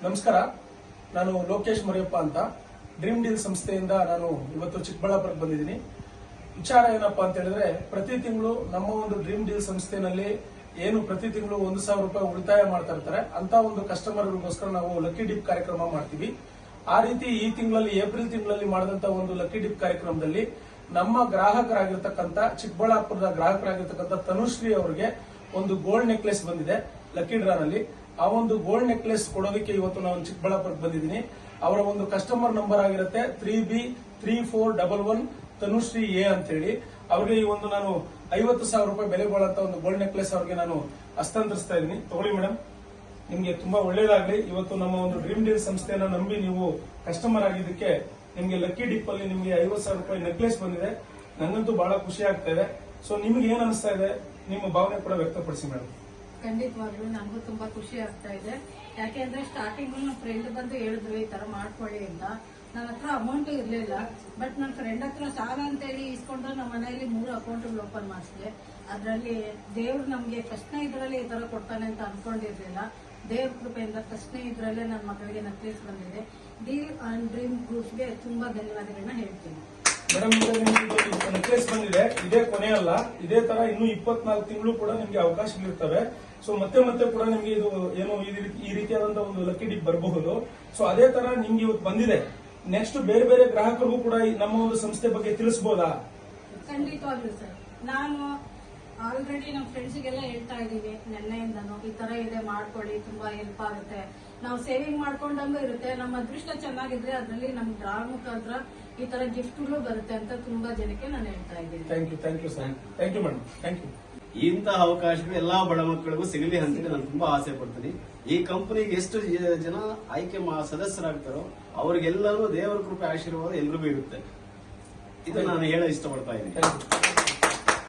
ನಮಸ್ಕಾರ, ನಾನು ಲೋಕೇಶ್ ಮರಿಯಪ್ಪ ಅಂತ ಡ್ರೀಮ್ ಡೀಲ್ ಸಂಸ್ಥೆಯಿಂದ ನಾನು ಇವತ್ತು ಚಿಕ್ಕಬಳ್ಳಾಪುರಕ್ಕೆ ಬಂದಿದ್ದೀನಿ. ವಿಚಾರ ಏನಪ್ಪಾ ಅಂತ ಹೇಳಿದ್ರೆ, ಪ್ರತಿ ತಿಂಗಳು ನಮ್ಮ ಒಂದು ಡ್ರೀಮ್ ಡೀಲ್ ಸಂಸ್ಥೆನಲ್ಲಿ ಏನು ಪ್ರತಿ ತಿಂಗಳು 1,000 ರೂಪಾಯಿ ಉಳಿತಾಯ ಮಾಡ್ತಾ ಇರ್ತಾರೆ ಅಂತ ಒಂದು ಕಸ್ಟಮರ್ಗೋಸ್ಕರ ನಾವು ಲಕ್ಕಿ ಡಿಪ್ ಕಾರ್ಯಕ್ರಮ ಮಾಡ್ತೀವಿ. ಆ ರೀತಿ ಈ ತಿಂಗಳಲ್ಲಿ ಏಪ್ರಿಲ್ ತಿಂಗಳಲ್ಲಿ ಮಾಡಿದಂತ ಒಂದು ಲಕ್ಕಿ ಡಿಪ್ ಕಾರ್ಯಕ್ರಮದಲ್ಲಿ ನಮ್ಮ ಗ್ರಾಹಕರಾಗಿರ್ತಕ್ಕಂಥ ಚಿಕ್ಕಬಳ್ಳಾಪುರದ ಗ್ರಾಹಕರಾಗಿರ್ತಕ್ಕಂಥ ತನುಶ್ರೀ ಅವರಿಗೆ ಒಂದು ಗೋಲ್ಡ್ ನೆಕ್ಲೆಸ್ ಬಂದಿದೆ ಲಕ್ಕಿ ಡ್ರಾನಲ್ಲಿ. ಆ ಒಂದು ಗೋಲ್ಡ್ ನೆಕ್ಲೆಸ್ ಕೊಡೋದಕ್ಕೆ ಇವತ್ತು ನಾನು ಚಿಕ್ಕಬಳ್ಳಾಪುರಕ್ಕೆ ಬಂದಿದ್ದೀನಿ. ಅವರ ಒಂದು ಕಸ್ಟಮರ್ ನಂಬರ್ ಆಗಿರುತ್ತೆ 3B3411 ತನುಶ್ರೀ ಎ ಅಂತ ಹೇಳಿ. ಅವ್ರಿಗೆ ಈ ಒಂದು ನಾನು 50,000 ರೂಪಾಯಿ ಬೆಲೆ ಬಾಳಂತ ಒಂದು ಗೋಲ್ಡ್ ನೆಕ್ಲೆಸ್ ಅವ್ರಿಗೆ ನಾನು ಹಸ್ತಾಂತರಿಸ್ತಾ ಇದ್ದೀನಿ. ತಗೊಳ್ಳಿ ಮೇಡಮ್, ನಿಮ್ಗೆ ತುಂಬಾ ಒಳ್ಳೇದಾಗ್ಲಿ. ಇವತ್ತು ನಮ್ಮ ಒಂದು ಡ್ರೀಮ್ ಡೀಲ್ ಸಂಸ್ಥೆಯನ್ನ ನಂಬಿ ನೀವು ಕಸ್ಟಮರ್ ಆಗಿದ್ದಕ್ಕೆ ನಿಮ್ಗೆ ಲಕ್ಕಿ ಡಿಪ್ ಅಲ್ಲಿ ನಿಮ್ಗೆ 50,000 ರೂಪಾಯಿ ನೆಕ್ಲೆಸ್ ಬಂದಿದೆ. ನಂಗಂತೂ ಬಹಳ ಖುಷಿ ಆಗ್ತಾ ಇದೆ. ಸೊ ನಿಮ್ಗೆ ಏನ್ ಅನಿಸ್ತಾ ಇದೆ, ನಿಮ್ಮ ಭಾವನೆ ಕೂಡ ವ್ಯಕ್ತಪಡಿಸಿ ಮೇಡಮ್. ಖಂಡಿತವಾಗ್ಲೂ ನನಗೂ ತುಂಬಾ ಖುಷಿ ಆಗ್ತಾ ಇದೆ. ಯಾಕೆಂದ್ರೆ ಸ್ಟಾರ್ಟಿಂಗ್ ನನ್ನ ಫ್ರೆಂಡ್ ಬಂದು ಹೇಳಿದ್ರು ಈ ತರ ಮಾಡ್ಕೊಳ್ಳಿ ಅಂತ. ನನ್ನ ಹತ್ರ ಅಮೌಂಟ್ ಇರ್ಲಿಲ್ಲ, ಬಟ್ ನನ್ನ ಫ್ರೆಂಡ್ ಹತ್ರ ಸಾಲ ಅಂತ ಹೇಳಿ ಇಸ್ಕೊಂಡು ನಮ್ಮ ಮನೆಯಲ್ಲಿ 3 ಅಕೌಂಟ್ ಓಪನ್ ಮಾಡಿಸಿದೆ. ಅದರಲ್ಲಿ ದೇವ್ರು ನಮ್ಗೆ ಫಸ್ಟ್ನೇ ಇದರಲ್ಲಿ ಈ ತರ ಕೊಡ್ತಾನೆ ಅಂತ ಅನ್ಕೊಂಡಿರ್ಲಿಲ್ಲ. ದೇವ್ರ ಕೃಪೆಯಿಂದ ಫಸ್ಟ್ನೇ ಇದ್ರಲ್ಲೇ ನನ್ನ ಮಗಳಿಗೆ ನೆಕ್ಲೆಸ್ ಬಂದಿದೆ. ಡೀಲ್ ಅಂಡ್ ಡ್ರೀಮ್ ಗ್ರೂಪ್ಸ್ಗೆ ತುಂಬಾ ಧನ್ಯವಾದಗಳನ್ನ ಹೇಳ್ತೀನಿ. ಮೇಡಮ್, ನಿಮ್ಗೆ ನೆಕ್ಲೆಸ್ ಬಂದಿದೆ, ಇದೇ ಕೊನೆ ಅಲ್ಲ. ಇದೇ ತರ ಇನ್ನು 24 ತಿಂಗಳು ಕೂಡ ನಿಮ್ಗೆ ಅವಕಾಶಗಳಿರ್ತವೆ. ಸೊ ಮತ್ತೆ ಮತ್ತೆ ಕೂಡ ನಿಮ್ಗೆ ಇದು ಏನು ಈ ರೀತಿಯಾದಂತಹ ಒಂದು ಲಕ್ಕಿ ಡಿಪ್ ಬರಬಹುದು. ಸೊ ಅದೇ ತರ ನಿಮ್ಗೆ ಇವತ್ತು ಬಂದಿದೆ. ನೆಕ್ಸ್ಟ್ ಬೇರೆ ಬೇರೆ ಗ್ರಾಹಕರಿಗೂ ಕೂಡ ನಮ್ಮ ಒಂದು ಸಂಸ್ಥೆ ಬಗ್ಗೆ ತಿಳಿಸಬಹುದಾ? ಖಂಡಿತವಾಗ್ಲೂ ಸರ್, ನಾನು ಆಲ್ರೆಡಿ ನಮ್ಮ ಫ್ರೆಂಡ್ಸ್ಗೆಲ್ಲ ಹೇಳ್ತಾ ಇದೀವಿ ನೆನ್ನೆಯಿಂದನು, ಈ ತರ ಇದೆ ಮಾಡ್ಕೊಳ್ಳಿ, ತುಂಬಾ ಹೆಲ್ಪ್ ಆಗುತ್ತೆ. ನಾವು ಸೇವಿಂಗ್ ಮಾಡ್ಕೊಂಡಂಗೂ ಇರುತ್ತೆ. ನಮ್ಮ ಅದೃಷ್ಟ ಚೆನ್ನಾಗಿದ್ರೆ ಅದರಲ್ಲಿ ನಮ್ ಡ್ರಾ ಮುಖಾಂತರ ಈ ತರ ಗಿಫ್ಟ್ಗಳು ಬರುತ್ತೆ ಅಂತ ತುಂಬಾ ಜನಕ್ಕೆ ನಾನು ಹೇಳ್ತಾ ಇದ್ದೀನಿ. Thank you sir. Thank you madam. Thank you. ಇಂತಹ ಅವಕಾಶಗಳು ಎಲ್ಲಾ ಬಡ ಮಕ್ಕಳಿಗೂ ಸಿಗಲಿ ಅಂತೇಳಿ ನಾನು ತುಂಬಾ ಆಸೆ ಪಡ್ತೀನಿ. ಈ ಕಂಪನಿಗೆ ಎಷ್ಟು ಜನ ಆಯ್ಕೆ ಸದಸ್ಯರಾಗ್ತಾರೋ ಅವ್ರಿಗೆಲ್ಲರೂ ದೇವರ ಕೃಪೆ ಆಶೀರ್ವಾದ ಎಲ್ರಿಗೂ ಇರುತ್ತೆ. ಇದು ನಾನು ಹೇಳ ಇಷ್ಟಪಡ್ತಾ ಇದ್ದೀನಿ.